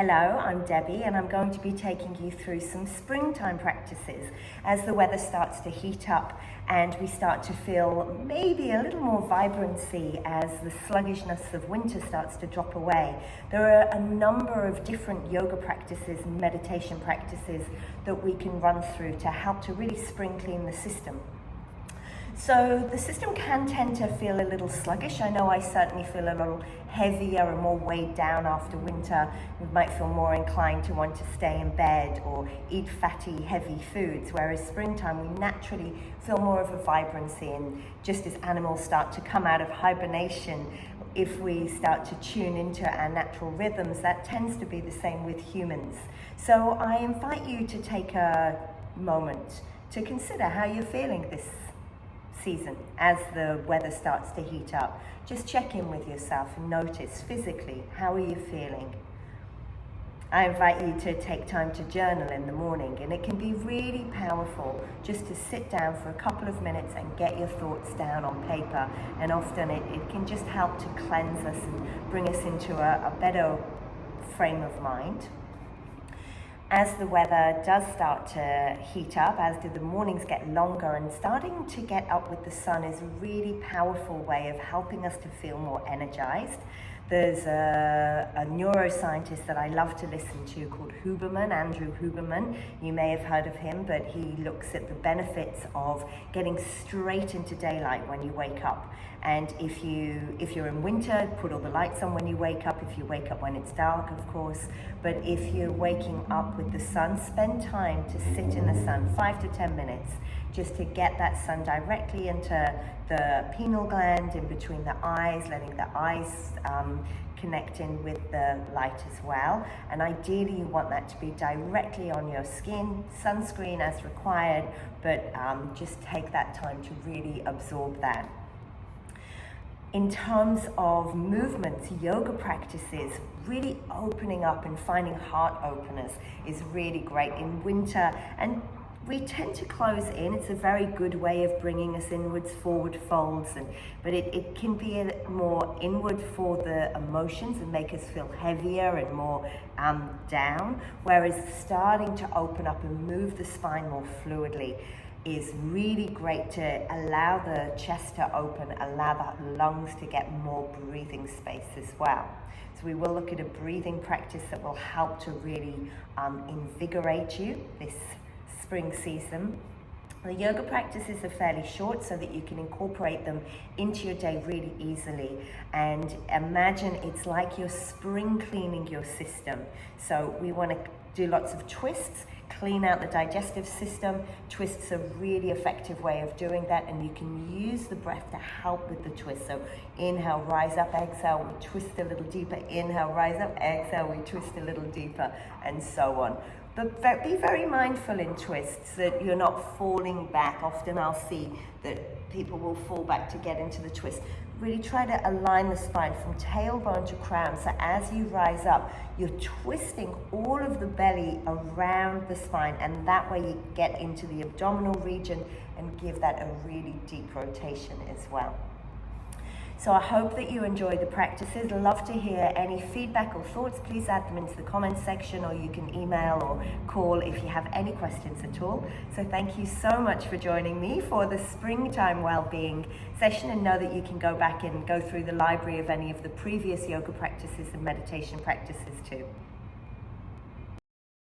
Hello, I'm Debbie and I'm going to be taking you through some springtime practices as the weather starts to heat up and we start to feel maybe a little more vibrancy as the sluggishness of winter starts to drop away. There are a number of different yoga practices and meditation practices that we can run through to help to really spring clean the system. So the system can tend to feel a little sluggish. I know I certainly feel a little heavier and more weighed down after winter. We might feel more inclined to want to stay in bed or eat fatty, heavy foods, whereas springtime we naturally feel more of a vibrancy, and just as animals start to come out of hibernation, if we start to tune into our natural rhythms, that tends to be the same with humans. So I invite you to take a moment to consider how you're feeling this season as the weather starts to heat up. Just check in with yourself and notice physically, how are you feeling? I invite you to take time to journal in the morning, and it can be really powerful just to sit down for a couple of minutes and get your thoughts down on paper, and often it can just help to cleanse us and bring us into a better frame of mind. As the weather does start to heat up, as do the mornings get longer, and starting to get up with the sun is a really powerful way of helping us to feel more energized. There's a neuroscientist that I love to listen to called Andrew Huberman. You may have heard of him, but he looks at the benefits of getting straight into daylight when you wake up. And if you're in winter, put all the lights on when you wake up. If you wake up when it's dark, of course. But if you're waking up with the sun, spend time to sit in the sun, 5 to 10 minutes, just to get that sun directly into the pineal gland in between the eyes, letting the eyes connect in with the light as well. And ideally you want that to be directly on your skin, sunscreen as required, but just take that time to really absorb that. In terms of movements, yoga practices, really opening up and finding heart openers is really great in winter, and we tend to close in. It's a very good way of bringing us inwards, forward folds, but it can be a more inward for the emotions and make us feel heavier and more down, whereas starting to open up and move the spine more fluidly is really great to allow the chest to open, allow the lungs to get more breathing space as well. So we will look at a breathing practice that will help to really invigorate you this spring season. The yoga practices are fairly short so that you can incorporate them into your day really easily, and imagine it's like you're spring cleaning your system. So we want to do lots of twists, clean out the digestive system. Twists are a really effective way of doing that, and you can use the breath to help with the twist. So inhale, rise up, exhale, we twist a little deeper. Inhale, rise up, exhale, we twist a little deeper, and so on. But be very mindful in twists that you're not falling back. Often I'll see that people will fall back to get into the twist. Really try to align the spine from tailbone to crown. So as you rise up, you're twisting all of the belly around the spine, and that way you get into the abdominal region and give that a really deep rotation as well. So I hope that you enjoyed the practices. Love to hear any feedback or thoughts. Please add them into the comments section, or you can email or call if you have any questions at all. So thank you so much for joining me for the Springtime Wellbeing session, and know that you can go back and go through the library of any of the previous yoga practices and meditation practices too.